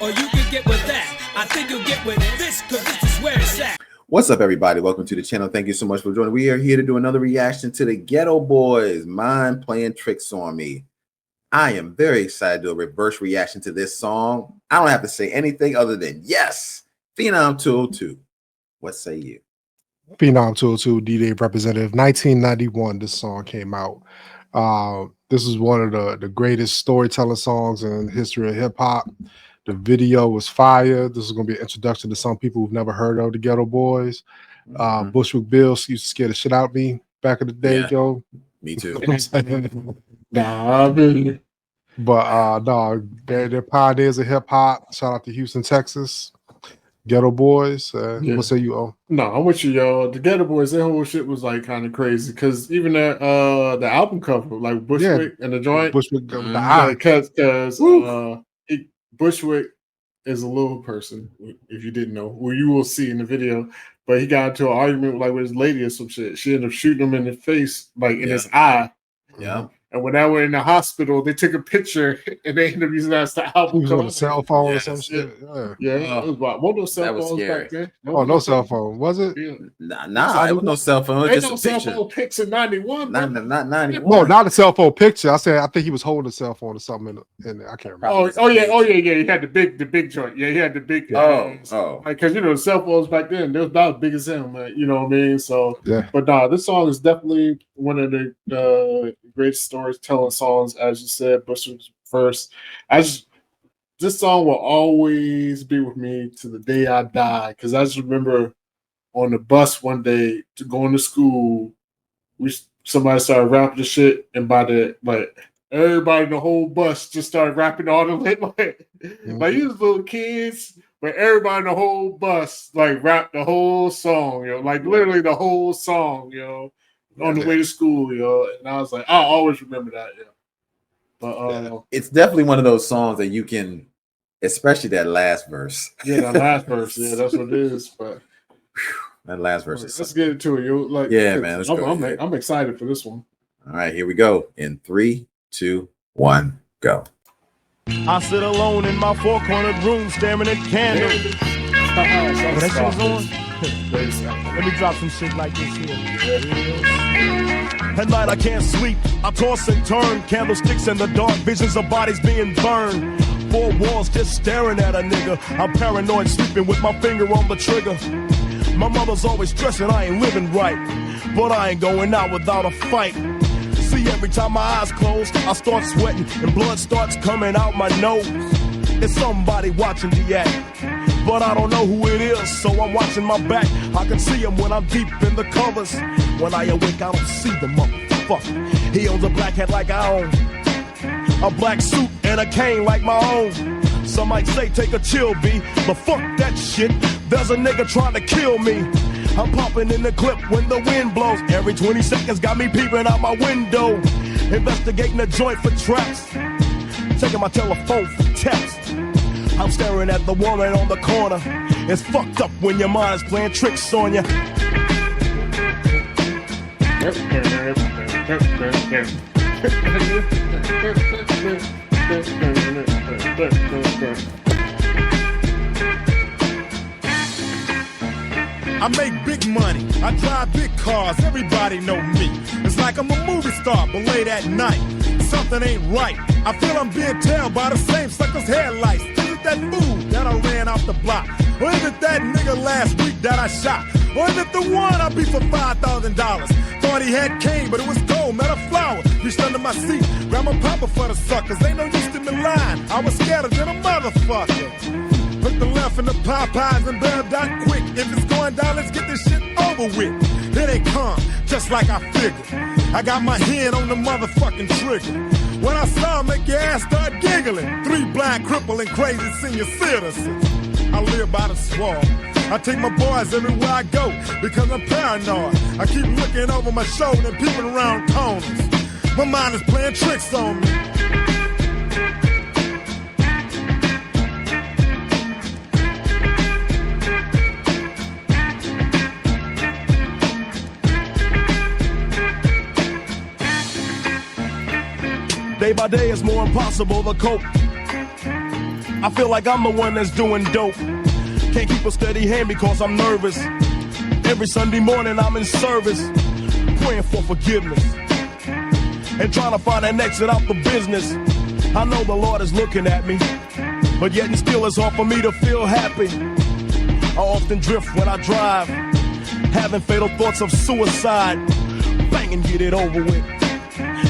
or you can get with that. I think you'll get with this, cause this is where it's at. What's up, everybody? Welcome to the channel. Thank you so much for joining. We are here to do another reaction to the Geto Boys, Mind Playing Tricks on Me. I am very excited to do a reverse reaction to this song. I don't have to say anything other than yes, Phenom 202. What say you? Phenom 202, D-Day representative. 1991, this song came out. This is one of the greatest storytelling songs in the history of hip-hop. The video was fire. This is going to be an introduction to some people who've never heard of the Geto Boys. Bushwick Bill used to scare the shit out of me back in the day, yo. Me too. Nah, really. But no, they're pioneers of hip-hop. Shout out to Houston, Texas. Geto Boys. What say you, O? No, I'm with you, yo. The Geto Boys, that whole shit was like kind of crazy because even the album cover, like Bushwick and the joint, Bushwick, because Bushwick is a little person, if you didn't know, who you will see in the video. But he got into an argument like with his lady or some shit. She ended up shooting him in the face, like in his eye. Yeah. And when they were in the hospital, they took a picture and they ended up using that as the album. He was on a cell phone or some shit. Yeah, it was about one of those cell phones back then. No cell phone, was it? Yeah. Nah, it was no cell phone. It was just a picture. Cell phone pics in 91. Not 91. No, not a cell phone picture. I think he was holding a cell phone or something in there. I can't remember. Oh yeah. He had the big joint. Yeah, he had the big. Like, because the cell phones back then they was about as big as him. You know what I mean? So yeah. But nah, this song is definitely one of the greatest storytelling songs, as you said. Bushwick's first. This song will always be with me to the day I die, because I just remember on the bus one day to going to school, somebody started rapping the shit, and by everybody in the whole bus just started rapping all the like these little kids, but everybody in the whole bus like rapped the whole song, like literally the whole song, on the way to school, and I was like, I'll always remember that, But it's definitely one of those songs that you can, especially that last verse. Yeah, that last verse. Yeah, that's what it is. But that last verse. Let's get into it. Man. Let's go. I'm excited for this one. All right, here we go. In 3, 2, 1, go. I sit alone in my four-cornered room staring at candles. That shit was on? Let me drop some shit like this here. At night I can't sleep, I toss and turn, candlesticks in the dark, visions of bodies being burned. Four walls just staring at a nigga. I'm paranoid, sleeping with my finger on the trigger. My mother's always stressing I ain't living right, but I ain't going out without a fight. See, every time my eyes close, I start sweating and blood starts coming out my nose. It's somebody watching the act, but I don't know who it is, so I'm watching my back. I can see him when I'm deep in the covers. When I awake, I don't see the motherfucker. He owns a black hat like I own, a black suit and a cane like my own. Some might say take a chill, B, but fuck that shit. There's a nigga trying to kill me. I'm popping in the clip when the wind blows. Every 20 seconds got me peeping out my window, investigating the joint for traps, taking my telephone for text. I'm staring at the woman on the corner. It's fucked up when your mind's playing tricks on you. I make big money, I drive big cars, everybody know me. It's like I'm a movie star, but late at night, something ain't right. I feel I'm being tailed by the same sucker's headlights. Is it that fool that I ran off the block? Or is it that nigga last week that I shot? Or is it the one I beat for $5,000? Thought he had cane, but it was gold, not a flower. Reached under my seat, grabbed my papa for the suckers. Ain't no use in the line, I was scared than a motherfucker. Put the left in the Popeyes and bail down quick. If it's going down, let's get this shit over with. Here they come, just like I figured. I got my hand on the motherfucking trigger. When I saw him, make your ass start giggling. 3 blind, crippling, crazy senior citizens. I live by the swamp. I take my boys everywhere I go because I'm paranoid. I keep looking over my shoulder and peeping around corners. My mind is playing tricks on me. Day by day it's more impossible to cope. I feel like I'm the one that's doing dope. Can't keep a steady hand because I'm nervous. Every Sunday morning I'm in service, praying for forgiveness and trying to find an exit out the business. I know the Lord is looking at me, but yet and still it's hard for me to feel happy. I often drift when I drive, having fatal thoughts of suicide. Bang and get it over with,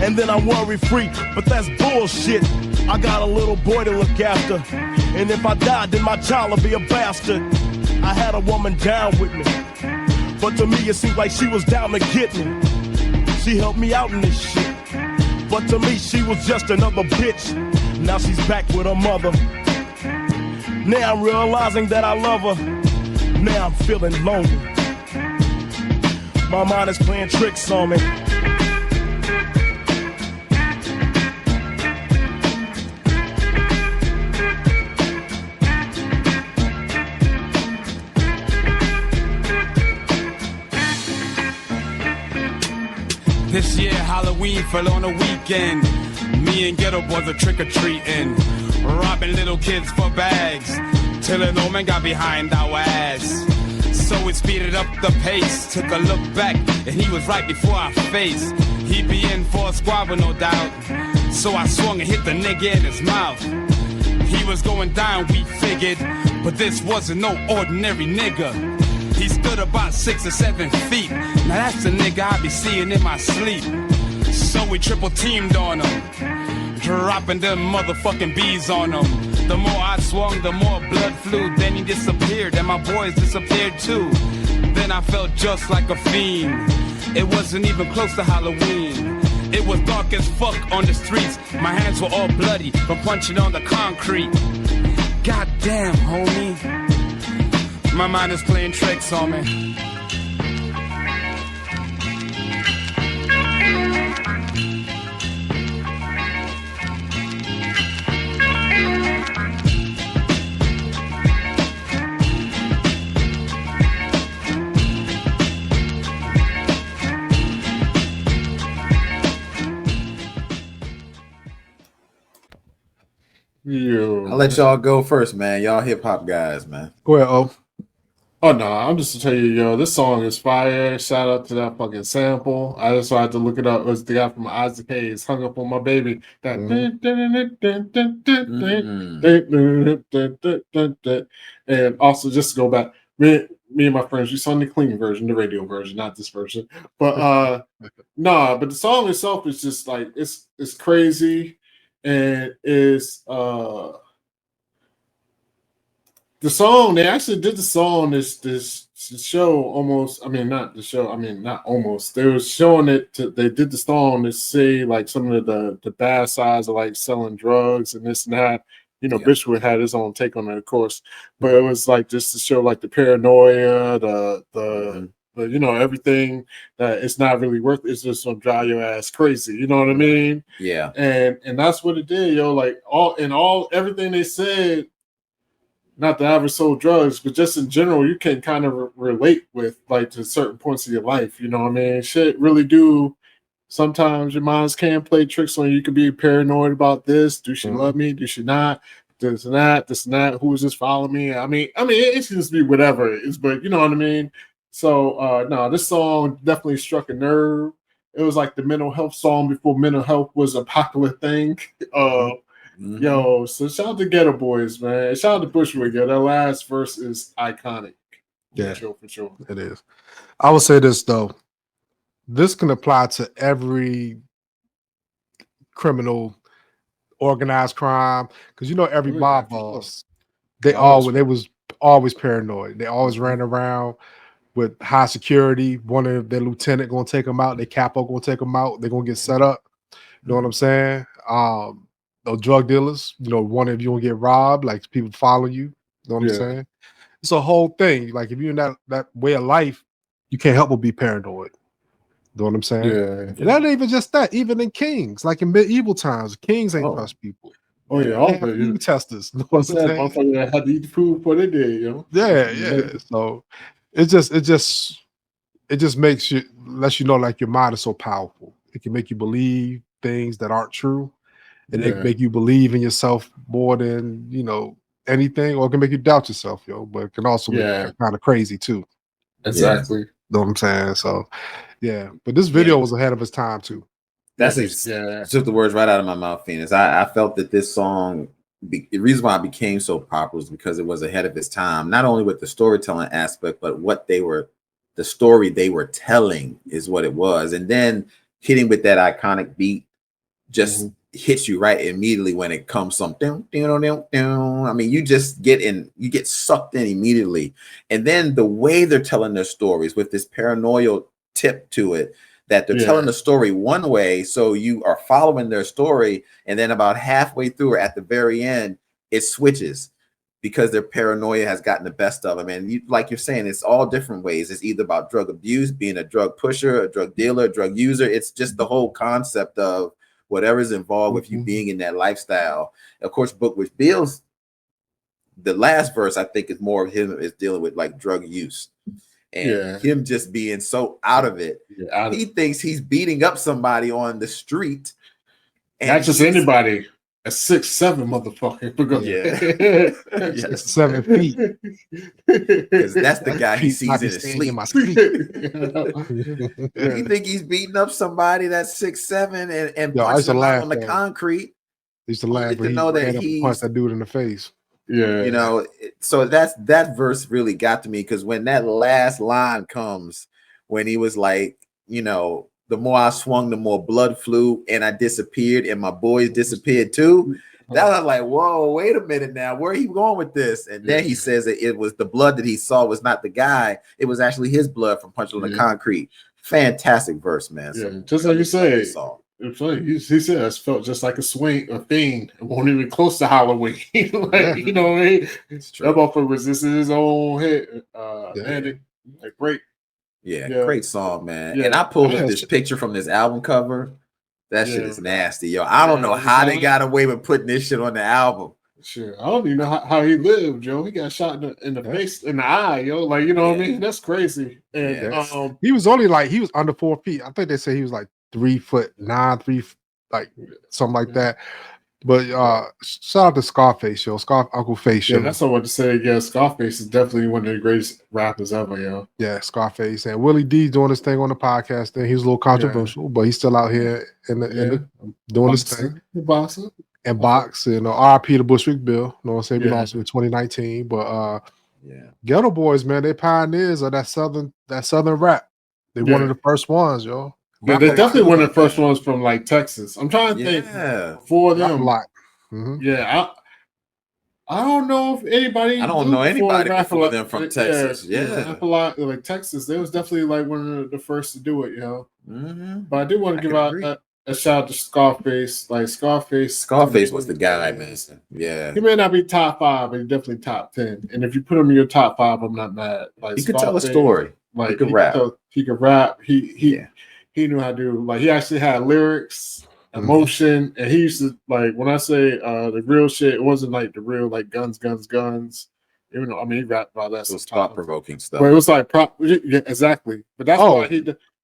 and then I'm worry free, but that's bullshit. I got a little boy to look after, and if I die, then my child will be a bastard. I had a woman down with me, but to me it seemed like she was down to get me. She helped me out in this shit, but to me she was just another bitch. Now she's back with her mother. Now I'm realizing that I love her. Now I'm feeling lonely. My mind is playing tricks on me. This year Halloween fell on a weekend. Me and Geto Boys are trick-or-treating, robbing little kids for bags, till an old man got behind our ass. So we speeded up the pace, took a look back, and he was right before our face. He'd be in for a squabble, no doubt, so I swung and hit the nigga in his mouth. He was going down, we figured, but this wasn't no ordinary nigga. He stood about 6 or 7 feet. Now that's the nigga I be seeing in my sleep. So we triple teamed on him, dropping them motherfucking bees on him. The more I swung, the more blood flew. Then he disappeared, and my boys disappeared too. Then I felt just like a fiend. It wasn't even close to Halloween. It was dark as fuck on the streets. My hands were all bloody from punching on the concrete. Goddamn, homie, my mind is playing tricks on me. I'll let y'all go first, man. Y'all hip hop guys, man. Go ahead, O. Oh no, I'm just to tell you, yo, this song is fire. Shout out to that fucking sample. I just had to look it up. It was the guy from Isaac Hayes, Hung Up on My Baby. That and also just to go back, me and my friends, we saw the clean version, the radio version, not this version. But but the song itself is just like it's crazy, and it's the song, they actually did the song, this show almost, not almost. They were showing it, they did the song to say like some of the bad sides of like selling drugs and this and that. Bushwick had his own take on it, of course. But it was like just to show like the paranoia, the everything that it's not really worth it. It's just gonna drive your ass crazy. You know what I mean? Yeah. And that's what it did, yo. Like everything they said. Not that I ever sold drugs, but just in general, you can kind of relate with like to certain points of your life. You know what I mean? Shit really do. Sometimes your minds can play tricks on you. You could be paranoid about this. Do she love me? Do she not? This and that. Who is this following me? I mean, it can just be whatever it is, but you know what I mean? So, this song definitely struck a nerve. It was like the mental health song before mental health was a popular thing. Yo, so shout out to Geto Boys, man. Shout out to Bushwick. Yo, that last verse is iconic. Yeah, for sure. It is. I would say this though. This can apply to every criminal, organized crime, because every mob boss, they was always paranoid. They always ran around with high security. One of their lieutenant gonna take them out. Their capo gonna take them out. They're gonna get set up. You know what I'm saying? Those drug dealers, one of you will get robbed, like people follow you. You know what I'm saying? It's a whole thing. Like if you're in that way of life, you can't help but be paranoid. You know what I'm saying? Yeah. And that ain't even just that. Even in kings, like in medieval times, kings ain't trust people. Oh yeah, all food testers. You know what I'm saying? Motherfucker had to eat food for they did, Yeah. So it just makes lets you know like your mind is so powerful. It can make you believe things that aren't true. and it can make you believe in yourself more than anything, or it can make you doubt yourself, but it can also make you kind of crazy too. Exactly. You know what I'm saying? So yeah, but this video was ahead of its time too. That's took the words right out of my mouth, Phoenix. I felt that this song, the reason why it became so popular is because it was ahead of its time, not only with the storytelling aspect, but the story they were telling is what it was. And then hitting with that iconic beat just hits you right immediately when it comes some down. I mean, you just get sucked in immediately. And then the way they're telling their stories with this paranoia tip to it, that they're telling the story one way, so you are following their story, and then about halfway through or at the very end, it switches because their paranoia has gotten the best of them. And like you're saying, it's all different ways. It's either about drug abuse, being a drug pusher, a drug dealer, a drug user. It's just the whole concept of whatever's involved with you being in that lifestyle. Of course, Bushwick Bill's, the last verse, I think, is more of him is dealing with like drug use and him just being so out of it. He thinks he's beating up somebody on the street. And not just anybody. A 6'7" motherfucker. 7 feet. Because that's the guy he sees in his sleep. You think he's beating up somebody that's 6'7" and punching him out on the concrete? He used to laugh, but he punched that dude in the face. Yeah, so that verse really got to me, because when that last line comes, when he was like, the more I swung, the more blood flew, and I disappeared, and my boys disappeared too. That was like, whoa, wait a minute now, where are you going with this? And then he says that it was the blood that he saw was not the guy, it was actually his blood from punching on the concrete. Fantastic verse, man. So, just like you say, he said it felt just like a fiend. It wasn't even close to Halloween. You know what I mean? That motherfucker was just in his own head. Great. Great song, man. And I pulled up this picture from this album cover. That shit is nasty, yo. I don't know how they got away with putting this shit on the album. Sure, I don't even know how he lived, Joe. He got shot in the face, in the eye, yo. Like, you know what I mean? That's crazy. And he was only he was under 4 feet. I think they say he was like 3'9", something like that. But shout out to Scarface, yo. Uncle Face, yo. That's what I wanted to say. Yeah, Scarface is definitely one of the greatest rappers ever, yo. Yeah, Scarface. And Willie D doing his thing on the podcast thing. He was a little controversial, but he's still out here doing his thing. Boxing. And box, RIP to Bushwick Bill. You know what I'm saying? We lost in 2019. But Geto Boys, man, they pioneers of that southern rap. They one of the first ones, yo. Yeah, they're definitely one of the first ones from like Texas. I'm trying to think for them. Yeah, I don't know if anybody. I don't know anybody before them from Texas. Rap a lot like Texas. They was definitely like one of the first to do it, But I do want to give out a shout out to Scarface. Like Scarface was the guy, man. Yeah, he may not be top 5, but he's definitely top 10. And if you put him in your top 5, I'm not mad. Like he could tell a story. Like he could rap. He could rap. He knew how to do, like, he actually had lyrics, emotion, and he used to, like, when I say the real shit, it wasn't like the real, like, guns. Even though, I mean, he rapped about that. It was thought-provoking stuff. But it was like, exactly. But that's why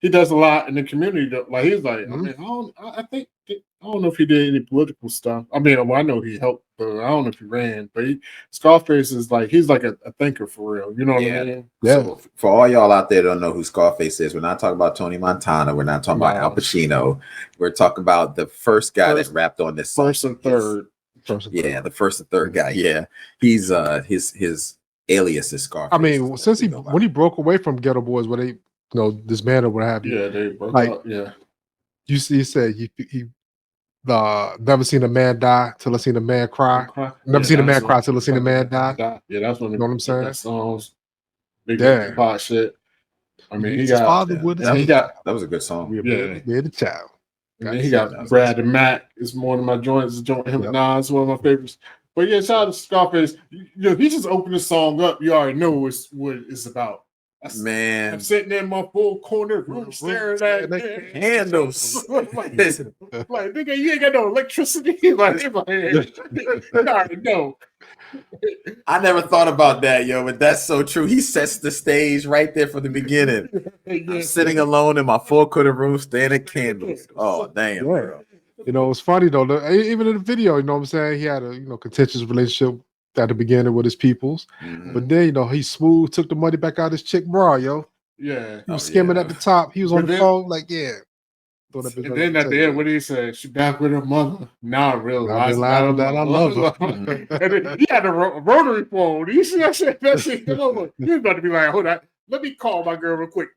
he does a lot in the community. Like, he's like, I mean, I don't know if he did any political stuff. I mean, I know he helped, but I don't know if he ran. But Scarface is like, he's like a thinker for real. You know what I mean? Yeah. So for all y'all out there that don't know who Scarface is, we're not talking about Tony Montana. We're not talking about Al Pacino. We're talking about the first guy that rapped on this song. First and third. The first and third guy. Yeah. He's his alias is Scarface. I mean, since when he broke away from Geto Boys, where they disbanded, what have you? Yeah, they broke up. Yeah. You see, he said he never seen a man die till I seen a man cry. Never seen a man cry till I seen a man die. Yeah, that's what I'm saying. That songs, big pop shit. I mean, he got that was a good song. Yeah, the child. And then he got Brad and Mac is one of my joints. Joint him and Nas, one of my favorites. But yeah, shout out to Scarface. He just opened the song up. You already know what it's about. Man, I'm sitting in my full corner room staring at candles. like, nigga, you ain't got no electricity. Like, no. I never thought about that, yo, but that's so true. He sets the stage right there from the beginning. I'm sitting alone in my full corner room staring at candles. Oh, damn, bro. You know, it's funny though. Even in the video, you know what I'm saying? He had a contentious relationship at the beginning with his peoples, but then he's smooth. Took the money back out his chick bra, yo. Yeah, He was skimming at the top. He was on the phone, like, yeah. And then at the end, what did he say? She back with her mother. Now I realize that I love her. And then he had a rotary phone. You see that shit? That shit. He was about to be like, hold on, let me call my girl real quick.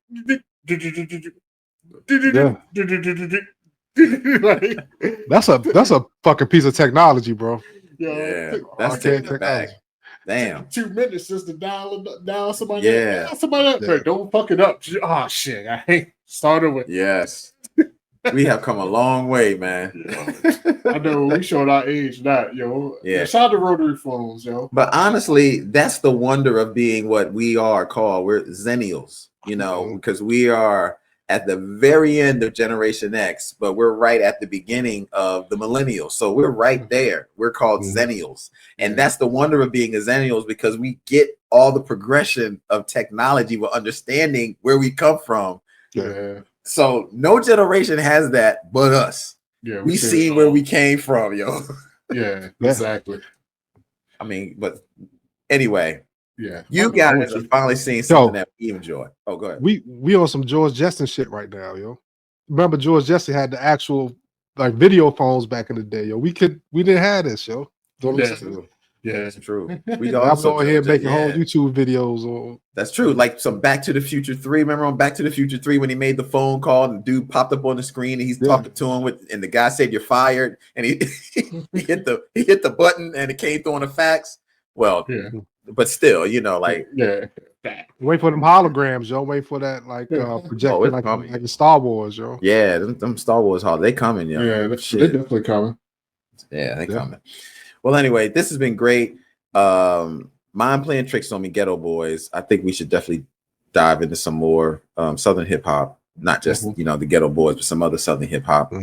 That's a fucking piece of technology, bro. Yeah, that's technology. Damn. 2 minutes just to dial somebody. Yeah. But don't fuck it up. Oh shit! I hate started with. Yes. We have come a long way, man. I know we showed our age, that yo. Yeah. Shout out to rotary phones, yo. But honestly, that's the wonder of being what we are called. We're Zennials, because we are at the very end of Generation X, but we're right at the beginning of the millennials. So we're right there. We're called Zennials. And that's the wonder of being a Zennials, because we get all the progression of technology. We're understanding where we come from. Yeah. So no generation has that but us. Yeah, we see where we came from, yo. Yeah, exactly. I mean, but anyway, yeah, you guys have finally seen something that we enjoy. Oh, go ahead. We on some George Jetson shit right now, yo. Remember George Jetson had the actual video phones back in the day, yo. We didn't have this, yo. Yeah, that's true. We I'm over here making whole YouTube videos. That's true. Like some Back to the Future 3. Remember on Back to the Future 3 when he made the phone call and the dude popped up on the screen and he's talking to him and the guy said you're fired and he hit the button and it came through on the fax. Well, but still, wait for them holograms, yo. Wait for that projector like in Star Wars, yo. Yeah, them Star Wars they coming, yo. Yeah, they're definitely coming. Yeah, they coming. Well, anyway, this has been great. Mind playing tricks on me, Geto Boys. I think we should definitely dive into some more Southern hip hop, not just the Geto Boys, but some other Southern hip hop,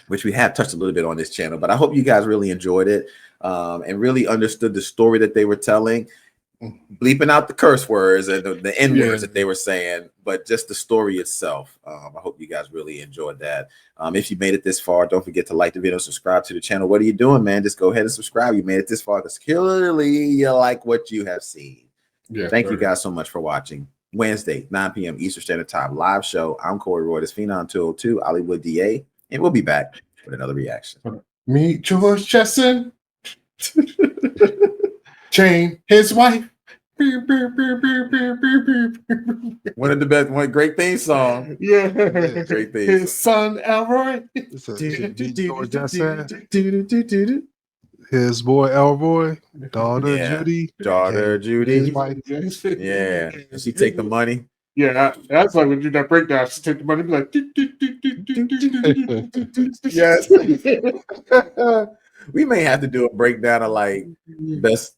which we have touched a little bit on this channel. But I hope you guys really enjoyed it and really understood the story that they were telling, bleeping out the curse words and the N words that they were saying, but just the story itself. I hope you guys really enjoyed that. If you made it this far, don't forget to like the video, subscribe to the channel. What are you doing, man? Just go ahead and subscribe. You made it this far because clearly you like what you have seen. Thank you guys so much for watching. Wednesday, 9 p.m. Eastern Standard Time, live show. I'm Corey Roy, this Phenom 202, Hollywood DA, and we'll be back with another reaction. Meet George Jetson. Chain his wife. One of the best, great theme song. Yeah, great theme. His son Elroy. His boy Elroy, daughter Judy, his wife. Yeah, and she take the money. Yeah, that's like when you do that breakdown. She take the money, be like, yes. We may have to do a breakdown of best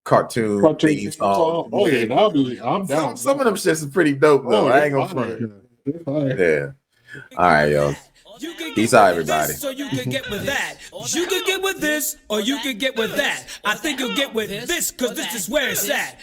cartoon theme song. Oh yeah, I'm down. Some of them shits is pretty dope though. I ain't gonna front. Yeah. All right, yo. Peace out, everybody. So you can get with that. You can get with this, or you can get with that. I think you'll get with this, because this is where it's at.